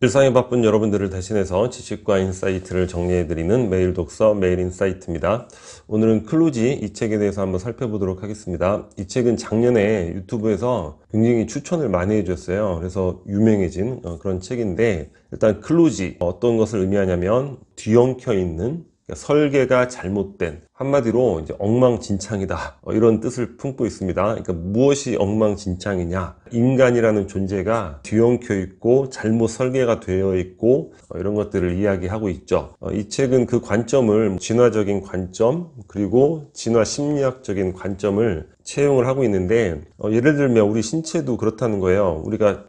일상에 바쁜 여러분들을 대신해서 지식과 인사이트를 정리해드리는 매일 독서 매일 인사이트입니다. 오늘은 클루지 이 책에 대해서 한번 살펴보도록 하겠습니다. 이 책은 작년에 유튜브에서 굉장히 추천을 많이 해줬어요. 그래서 유명해진 그런 책인데, 일단 클루지 어떤 것을 의미하냐면 뒤엉켜 있는, 설계가 잘못된, 한마디로 이제 엉망진창이다, 이런 뜻을 품고 있습니다. 그러니까 무엇이 엉망진창이냐, 인간이라는 존재가 뒤엉켜 있고 잘못 설계가 되어 있고 이런 것들을 이야기하고 있죠. 이 책은 그 관점을 진화적인 관점, 그리고 진화 심리학적인 관점을 채용을 하고 있는데, 예를 들면 우리 신체도 그렇다는 거예요. 우리가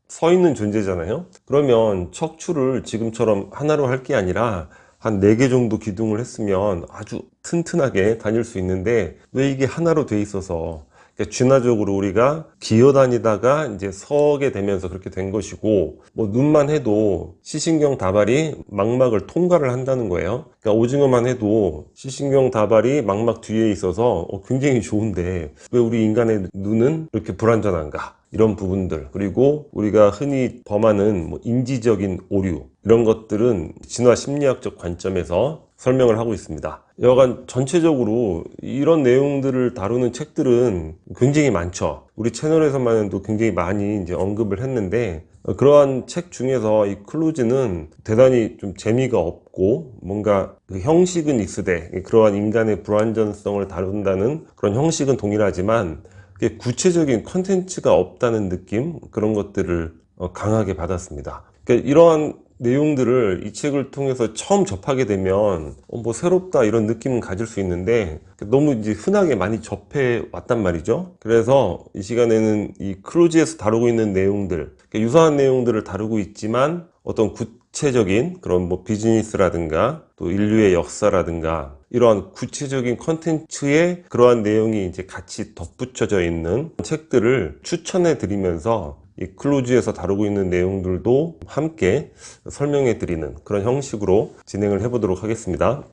서 있는 존재잖아요. 그러면 척추를 지금처럼 하나로 할 게 아니라 한 4개 정도 기둥을 했으면 아주 튼튼하게 다닐 수 있는데, 왜 이게 하나로 돼 있어서, 그러니까 진화적으로 우리가 기어다니다가 이제 서게 되면서 그렇게 된 것이고, 뭐 눈만 해도 시신경 다발이 망막을 통과를 한다는 거예요. 그러니까 오징어만 해도 시신경 다발이 망막 뒤에 있어서 굉장히 좋은데 왜 우리 인간의 눈은 이렇게 불완전한가, 이런 부분들, 그리고 우리가 흔히 범하는 인지적인 오류, 이런 것들은 진화 심리학적 관점에서 설명을 하고 있습니다. 여간 전체적으로 이런 내용들을 다루는 책들은 굉장히 많죠. 우리 채널에서만 해도 굉장히 많이 이제 언급을 했는데, 그러한 책 중에서 이 클루지는 대단히 좀 재미가 없고, 뭔가 그 형식은 익스되 그러한 인간의 불완전성을 다룬다는 그런 형식은 동일하지만 구체적인 컨텐츠가 없다는 느낌, 그런 것들을 강하게 받았습니다. 그러니까 이러한 내용들을 이 책을 통해서 처음 접하게 되면 뭐 새롭다, 이런 느낌은 가질 수 있는데 너무 이제 흔하게 많이 접해 왔단 말이죠. 그래서 이 시간에는 이 클루지에서 다루고 있는 내용들, 그러니까 유사한 내용들을 다루고 있지만 어떤 구체적인 그런 비즈니스라든가 또 인류의 역사라든가 이러한 구체적인 컨텐츠에 그러한 내용이 이제 같이 덧붙여져 있는 책들을 추천해 드리면서 이 클루지에서 다루고 있는 내용들도 함께 설명해 드리는 그런 형식으로 진행을 해 보도록 하겠습니다.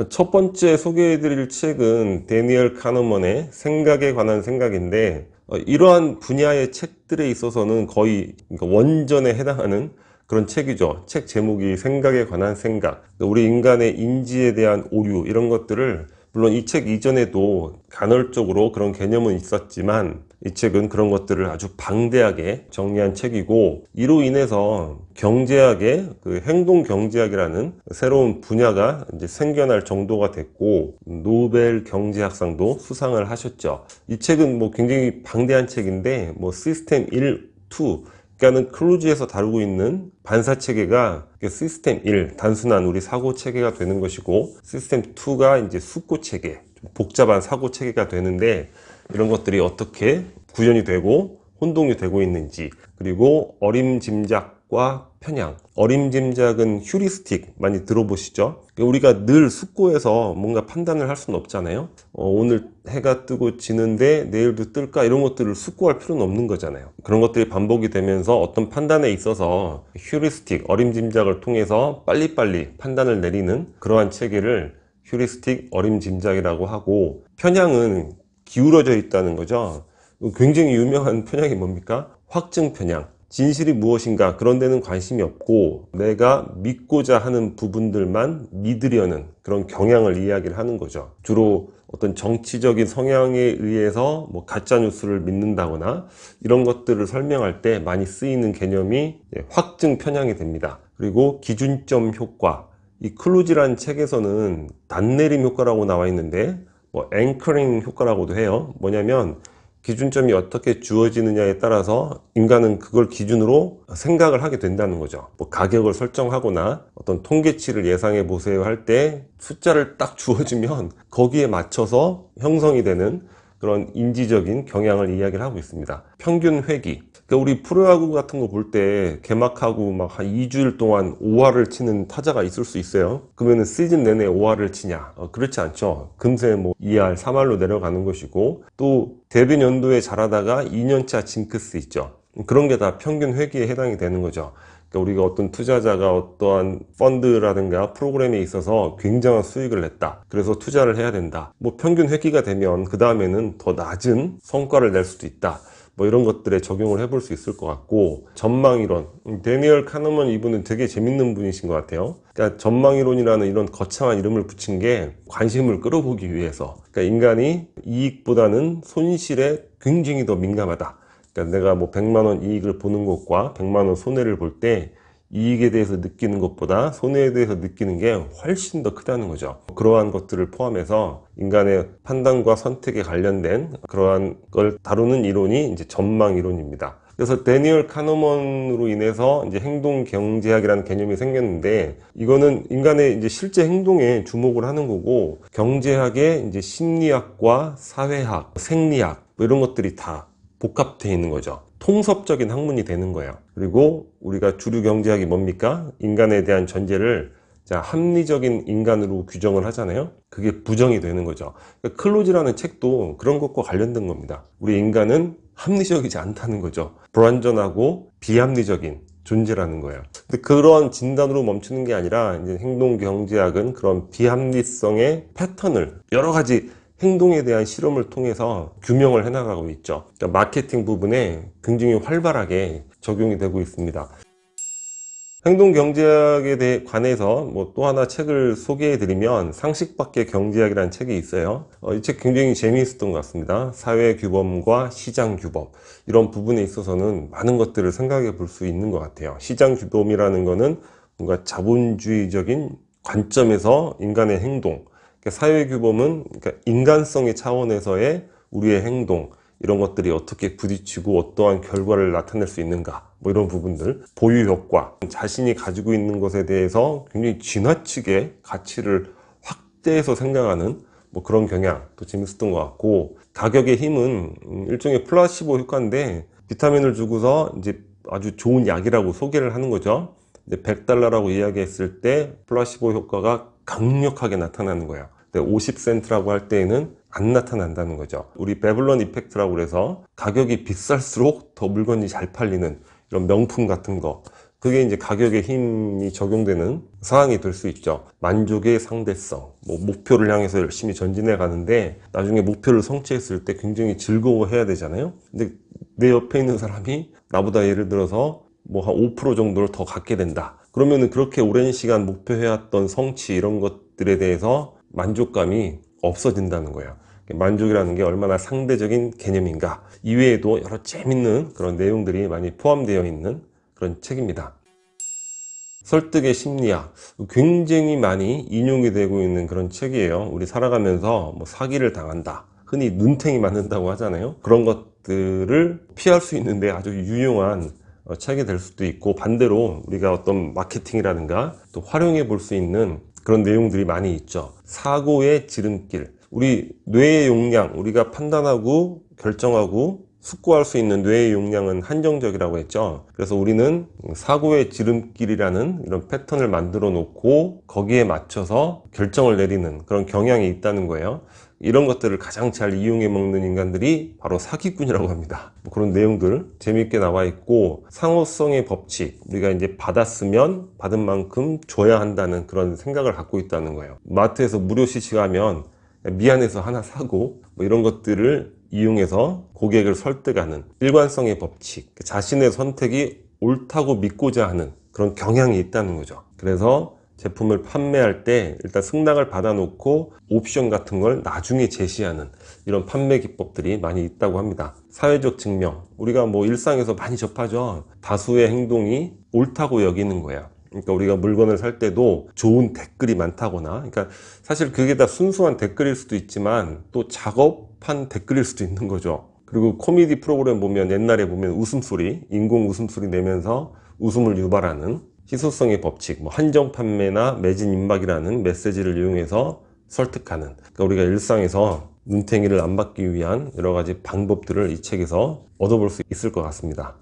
첫 번째 소개해 드릴 책은 데니얼 카너먼의 생각에 관한 생각인데, 이러한 분야의 책들에 있어서는 거의 원전에 해당하는 그런 책이죠. 책 제목이 생각에 관한 생각. 우리 인간의 인지에 대한 오류, 이런 것들을 물론 이 책 이전에도 간헐적으로 그런 개념은 있었지만, 이 책은 그런 것들을 아주 방대하게 정리한 책이고, 이로 인해서 경제학의 행동 경제학이라는 새로운 분야가 이제 생겨날 정도가 됐고, 노벨 경제학상도 수상을 하셨죠. 이 책은 굉장히 방대한 책인데, 시스템 1, 2, 그러니까는 클루지에서 다루고 있는 반사 체계가 시스템 1, 단순한 우리 사고 체계가 되는 것이고, 시스템 2가 이제 숙고 체계, 복잡한 사고 체계가 되는데, 이런 것들이 어떻게 구현이 되고 혼동이 되고 있는지, 그리고 어림짐작과 편향. 어림짐작은 휴리스틱 많이 들어보시죠? 우리가 늘 숙고해서 뭔가 판단을 할 수는 없잖아요. 오늘 해가 뜨고 지는데 내일도 뜰까, 이런 것들을 숙고할 필요는 없는 거잖아요. 그런 것들이 반복이 되면서 어떤 판단에 있어서 휴리스틱, 어림짐작을 통해서 빨리빨리 판단을 내리는 그러한 체계를 휴리스틱, 어림짐작이라고 하고, 편향은 기울어져 있다는 거죠. 굉장히 유명한 편향이 뭡니까? 확증 편향. 진실이 무엇인가, 그런 데는 관심이 없고 내가 믿고자 하는 부분들만 믿으려는 그런 경향을 이야기를 하는 거죠. 주로 어떤 정치적인 성향에 의해서 가짜 뉴스를 믿는다거나 이런 것들을 설명할 때 많이 쓰이는 개념이 확증 편향이 됩니다. 그리고 기준점 효과. 이 클루지라는 책에서는 단내림 효과라고 나와 있는데, 앵커링 효과라고도 해요. 뭐냐면 기준점이 어떻게 주어지느냐에 따라서 인간은 그걸 기준으로 생각을 하게 된다는 거죠. 가격을 설정하거나 어떤 통계치를 예상해 보세요 할 때 숫자를 딱 주어지면 거기에 맞춰서 형성이 되는 그런 인지적인 경향을 이야기를 하고 있습니다. 평균 회귀. 그러니까 우리 프로야구 같은 거 볼 때 개막하고 한 2주일 동안 5할을 치는 타자가 있을 수 있어요. 그러면 시즌 내내 5할을 치냐? 그렇지 않죠. 금세 2할, 3할로 내려가는 것이고, 또 데뷔 연도에 잘하다가 2년차 징크스 있죠. 그런 게 다 평균 회귀에 해당이 되는 거죠. 그러니까 우리가 어떤 투자자가 어떠한 펀드라든가 프로그램에 있어서 굉장한 수익을 냈다, 그래서 투자를 해야 된다. 평균 회귀가 되면 그 다음에는 더 낮은 성과를 낼 수도 있다. 뭐 이런 것들에 적용을 해볼 수 있을 것 같고, 전망이론, 데니얼 카너먼 이분은 되게 재밌는 분이신 것 같아요. 그러니까 전망이론이라는 이런 거창한 이름을 붙인 게 관심을 끌어보기 위해서, 그러니까 인간이 이익보다는 손실에 굉장히 더 민감하다. 그러니까 내가 뭐 100만 원 이익을 보는 것과 100만 원 손해를 볼 때 이익에 대해서 느끼는 것보다 손해에 대해서 느끼는 게 훨씬 더 크다는 거죠. 그러한 것들을 포함해서 인간의 판단과 선택에 관련된 그러한 걸 다루는 이론이 이제 전망 이론입니다. 그래서 데니얼 카너먼으로 인해서 이제 행동 경제학이라는 개념이 생겼는데, 이거는 인간의 이제 실제 행동에 주목을 하는 거고, 경제학의 이제 심리학과 사회학, 생리학 뭐 이런 것들이 다 복합되어 있는 거죠. 통섭적인 학문이 되는 거예요. 그리고 우리가 주류 경제학이 뭡니까? 인간에 대한 전제를 합리적인 인간으로 규정을 하잖아요. 그게 부정이 되는 거죠. 그러니까 클로즈라는 책도 그런 것과 관련된 겁니다. 우리 인간은 합리적이지 않다는 거죠. 불완전하고 비합리적인 존재라는 거예요. 근데 그런 진단으로 멈추는 게 아니라 이제 행동 경제학은 그런 비합리성의 패턴을 여러 가지 행동에 대한 실험을 통해서 규명을 해나가고 있죠. 그러니까 마케팅 부분에 굉장히 활발하게 적용이 되고 있습니다. 행동 경제학에 대해 관해서 뭐 또 하나 책을 소개해 드리면 상식 밖의 경제학이라는 책이 있어요. 이 책 굉장히 재미있었던 것 같습니다. 사회 규범과 시장 규범, 이런 부분에 있어서는 많은 것들을 생각해 볼 수 있는 것 같아요. 시장 규범이라는 거는 뭔가 자본주의적인 관점에서 인간의 행동, 사회 규범은 그러니까 인간성의 차원에서의 우리의 행동, 이런 것들이 어떻게 부딪히고 어떠한 결과를 나타낼 수 있는가, 뭐 이런 부분들, 보유 효과, 자신이 가지고 있는 것에 대해서 굉장히 지나치게 가치를 확대해서 생각하는 뭐 그런 경향도 재밌었던 것 같고, 가격의 힘은 일종의 플라시보 효과인데, 비타민을 주고서 이제 아주 좋은 약이라고 소개를 하는 거죠. 근데 $100라고 이야기했을 때 플라시보 효과가 강력하게 나타나는 거예요. 50센트라고 할 때에는 안 나타난다는 거죠. 우리 베블런 이펙트라고 그래서 가격이 비쌀수록 더 물건이 잘 팔리는 이런 명품 같은 거, 그게 이제 가격의 힘이 적용되는 상황이 될 수 있죠. 만족의 상대성, 뭐 목표를 향해서 열심히 전진해 가는데 나중에 목표를 성취했을 때 굉장히 즐거워해야 되잖아요. 근데 내 옆에 있는 사람이 나보다 예를 들어서 뭐 한 5% 정도를 더 갖게 된다. 그러면은 그렇게 오랜 시간 목표해왔던 성취, 이런 것들에 대해서 만족감이 없어진다는 거예요. 만족이라는 게 얼마나 상대적인 개념인가, 이외에도 여러 재밌는 그런 내용들이 많이 포함되어 있는 그런 책입니다. 설득의 심리학, 굉장히 많이 인용이 되고 있는 그런 책이에요. 우리 살아가면서 뭐 사기를 당한다, 흔히 눈탱이 맞는다고 하잖아요. 그런 것들을 피할 수 있는데 아주 유용한 책이 될 수도 있고, 반대로 우리가 어떤 마케팅이라든가 또 활용해 볼 수 있는 그런 내용들이 많이 있죠. 사고의 지름길, 우리 뇌의 용량, 우리가 판단하고 결정하고 숙고할 수 있는 뇌의 용량은 한정적이라고 했죠. 그래서 우리는 사고의 지름길이라는 이런 패턴을 만들어 놓고 거기에 맞춰서 결정을 내리는 그런 경향이 있다는 거예요. 이런 것들을 가장 잘 이용해 먹는 인간들이 바로 사기꾼이라고 합니다. 뭐 그런 내용들 재미있게 나와 있고, 상호성의 법칙, 우리가 이제 받았으면 받은 만큼 줘야 한다는 그런 생각을 갖고 있다는 거예요. 마트에서 무료 시식하면 미안해서 하나 사고, 뭐 이런 것들을 이용해서 고객을 설득하는 일관성의 법칙, 자신의 선택이 옳다고 믿고자 하는 그런 경향이 있다는 거죠. 그래서 제품을 판매할 때 일단 승낙을 받아놓고 옵션 같은 걸 나중에 제시하는 이런 판매 기법들이 많이 있다고 합니다. 사회적 증명, 우리가 뭐 일상에서 많이 접하죠. 다수의 행동이 옳다고 여기는 거야. 그러니까 우리가 물건을 살 때도 좋은 댓글이 많다거나, 그러니까 사실 그게 다 순수한 댓글일 수도 있지만 또 작업한 댓글일 수도 있는 거죠. 그리고 코미디 프로그램 보면 옛날에 보면 웃음소리, 인공 웃음소리 내면서 웃음을 유발하는 희소성의 법칙, 뭐 한정 판매나 매진 임박이라는 메시지를 이용해서 설득하는, 그러니까 우리가 일상에서 눈탱이를 안 받기 위한 여러 가지 방법들을 이 책에서 얻어볼 수 있을 것 같습니다.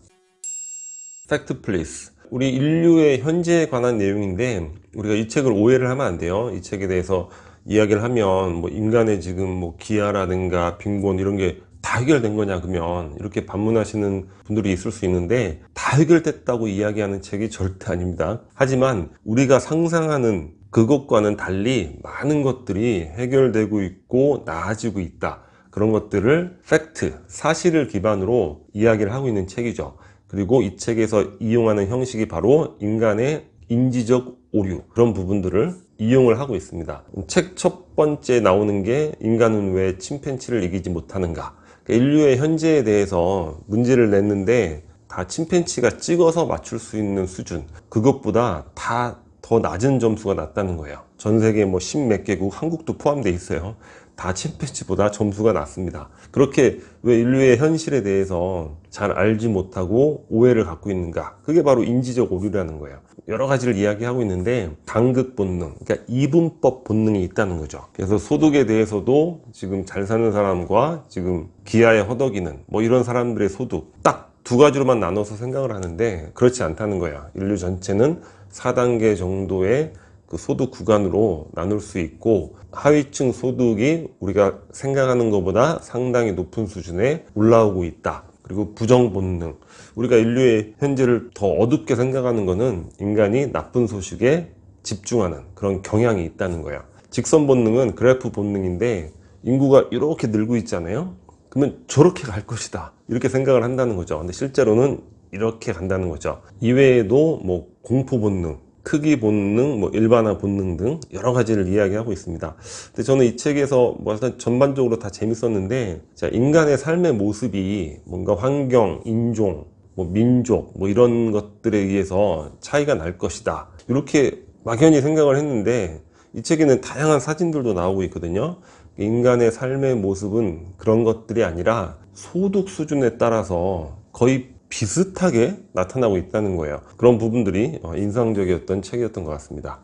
팩트 플리스, 우리 인류의 현재에 관한 내용인데, 우리가 이 책을 오해를 하면 안 돼요. 이 책에 대해서 이야기를 하면 뭐 인간의 지금 뭐 기아라든가 빈곤 이런 게 다 해결된 거냐, 그러면 이렇게 반문하시는 분들이 있을 수 있는데, 다 해결됐다고 이야기하는 책이 절대 아닙니다. 하지만 우리가 상상하는 그것과는 달리 많은 것들이 해결되고 있고 나아지고 있다, 그런 것들을 팩트, 사실을 기반으로 이야기를 하고 있는 책이죠. 그리고 이 책에서 이용하는 형식이 바로 인간의 인지적 오류, 그런 부분들을 이용을 하고 있습니다. 책 첫 번째 나오는 게 인간은 왜 침팬지를 이기지 못하는가. 그러니까 인류의 현재에 대해서 문제를 냈는데 다 침팬지가 찍어서 맞출 수 있는 수준, 그것보다 다 더 낮은 점수가 낮다는 거예요. 전 세계 뭐 10몇 개국, 한국도 포함되어 있어요. 다 침팬지보다 점수가 낮습니다. 그렇게 왜 인류의 현실에 대해서 잘 알지 못하고 오해를 갖고 있는가? 그게 바로 인지적 오류라는 거예요. 여러 가지를 이야기하고 있는데 간극 본능, 그러니까 이분법 본능이 있다는 거죠. 그래서 소득에 대해서도 지금 잘 사는 사람과 지금 기아에 허덕이는 뭐 이런 사람들의 소득 딱 두 가지로만 나눠서 생각을 하는데 그렇지 않다는 거예요. 인류 전체는 4단계 정도의 그 소득 구간으로 나눌 수 있고, 하위층 소득이 우리가 생각하는 것보다 상당히 높은 수준에 올라오고 있다. 그리고 부정 본능, 우리가 인류의 현재를 더 어둡게 생각하는 것은 인간이 나쁜 소식에 집중하는 그런 경향이 있다는 거예요. 직선 본능은 그래프 본능인데 인구가 이렇게 늘고 있잖아요. 그러면 저렇게 갈 것이다, 이렇게 생각을 한다는 거죠. 근데 실제로는 이렇게 간다는 거죠. 이외에도 뭐 공포 본능, 크기 본능, 뭐 일반화 본능 등 여러 가지를 이야기하고 있습니다. 근데 저는 이 책에서 뭐 전반적으로 다 재밌었는데, 자, 인간의 삶의 모습이 뭔가 환경, 인종, 뭐 민족, 뭐 이런 것들에 의해서 차이가 날 것이다, 이렇게 막연히 생각을 했는데 이 책에는 다양한 사진들도 나오고 있거든요. 인간의 삶의 모습은 그런 것들이 아니라 소득 수준에 따라서 거의 비슷하게 나타나고 있다는 거예요. 그런 부분들이 인상적이었던 책이었던 것 같습니다.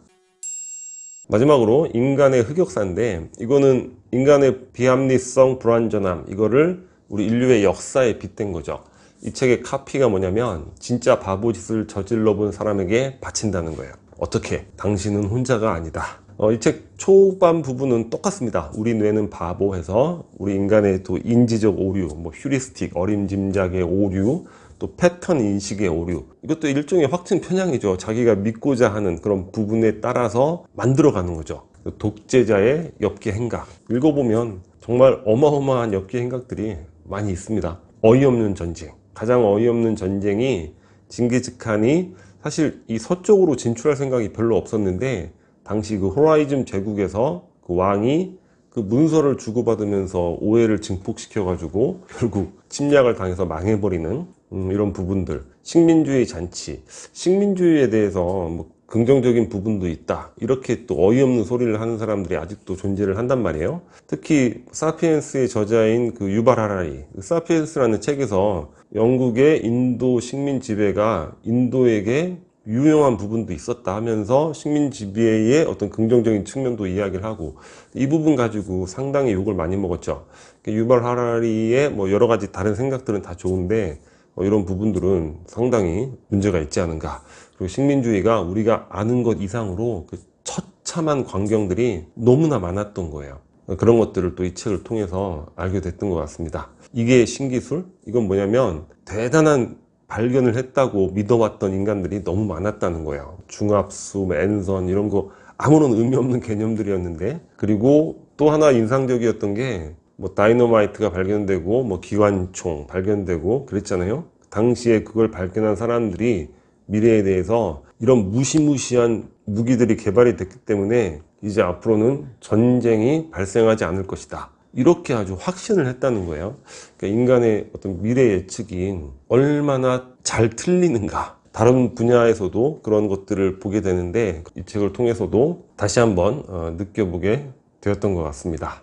마지막으로 인간의 흑역사인데, 이거는 인간의 비합리성, 불완전함, 이거를 우리 인류의 역사에 빗댄 거죠. 이 책의 카피가 뭐냐면 진짜 바보짓을 저질러 본 사람에게 바친다는 거예요. 어떻게? 당신은 혼자가 아니다. 이 책 초반 부분은 똑같습니다. 우리 뇌는 바보 해서 우리 인간의 또 인지적 오류, 뭐 휴리스틱, 어림짐작의 오류, 또 패턴 인식의 오류, 이것도 일종의 확증 편향이죠. 자기가 믿고자 하는 그런 부분에 따라서 만들어가는 거죠. 독재자의 엽기 행각, 읽어보면 정말 어마어마한 엽기 행각들이 많이 있습니다. 어이없는 전쟁, 가장 어이없는 전쟁이 징기즈칸이 사실 이 서쪽으로 진출할 생각이 별로 없었는데, 당시 그 호라이즘 제국에서 그 왕이 그 문서를 주고받으면서 오해를 증폭시켜가지고 결국 침략을 당해서 망해버리는 이런 부분들, 식민주의 잔치, 식민주의에 대해서 뭐 긍정적인 부분도 있다, 이렇게 또 어이없는 소리를 하는 사람들이 아직도 존재를 한단 말이에요. 특히 사피엔스의 저자인 그 유발 하라리, 사피엔스라는 책에서 영국의 인도 식민 지배가 인도에게 유용한 부분도 있었다 하면서 식민 지배의 어떤 긍정적인 측면도 이야기를 하고, 이 부분 가지고 상당히 욕을 많이 먹었죠. 유발 하라리의 뭐 여러 가지 다른 생각들은 다 좋은데 이런 부분들은 상당히 문제가 있지 않은가. 그리고 식민주의가 우리가 아는 것 이상으로 그 처참한 광경들이 너무나 많았던 거예요. 그런 것들을 또 이 책을 통해서 알게 됐던 것 같습니다. 이게 신기술? 이건 뭐냐면 대단한 발견을 했다고 믿어왔던 인간들이 너무 많았다는 거예요. 중압수, N선 이런 거 아무런 의미 없는 개념들이었는데, 그리고 또 하나 인상적이었던 게 뭐 다이너마이트가 발견되고 뭐 기관총 발견되고 그랬잖아요. 당시에 그걸 발견한 사람들이 미래에 대해서 이런 무시무시한 무기들이 개발이 됐기 때문에 이제 앞으로는 전쟁이 발생하지 않을 것이다, 이렇게 아주 확신을 했다는 거예요. 그러니까 인간의 어떤 미래 예측이 얼마나 잘 틀리는가. 다른 분야에서도 그런 것들을 보게 되는데 이 책을 통해서도 다시 한번 느껴보게 되었던 것 같습니다.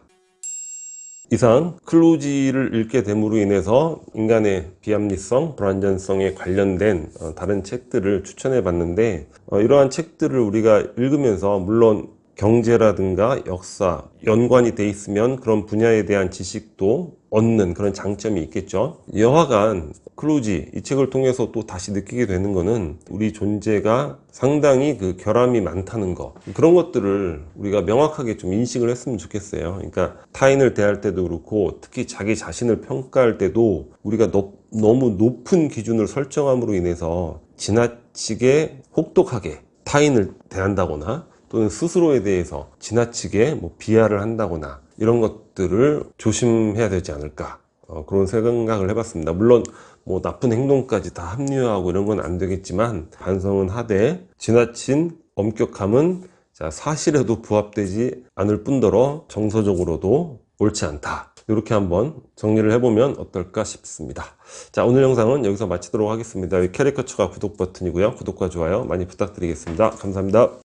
이상 클루지를 읽게 됨으로 인해서 인간의 비합리성, 불완전성에 관련된 다른 책들을 추천해 봤는데, 이러한 책들을 우리가 읽으면서 물론 경제라든가 역사 연관이 돼 있으면 그런 분야에 대한 지식도 얻는 그런 장점이 있겠죠. 여하간 클루지 이 책을 통해서 또 다시 느끼게 되는 거는 우리 존재가 상당히 그 결함이 많다는 거, 그런 것들을 우리가 명확하게 좀 인식을 했으면 좋겠어요. 그러니까 타인을 대할 때도 그렇고 특히 자기 자신을 평가할 때도 우리가 너무 높은 기준을 설정함으로 인해서 지나치게 혹독하게 타인을 대한다거나 또는 스스로에 대해서 지나치게 뭐 비하를 한다거나 이런 것들을 조심해야 되지 않을까, 그런 생각을 해봤습니다. 물론 뭐 나쁜 행동까지 다 합리화하고 이런 건 안 되겠지만, 반성은 하되 지나친 엄격함은 사실에도 부합되지 않을 뿐더러 정서적으로도 옳지 않다. 이렇게 한번 정리를 해보면 어떨까 싶습니다. 자, 오늘 영상은 여기서 마치도록 하겠습니다. 캐리커처가 구독 버튼이고요. 구독과 좋아요 많이 부탁드리겠습니다. 감사합니다.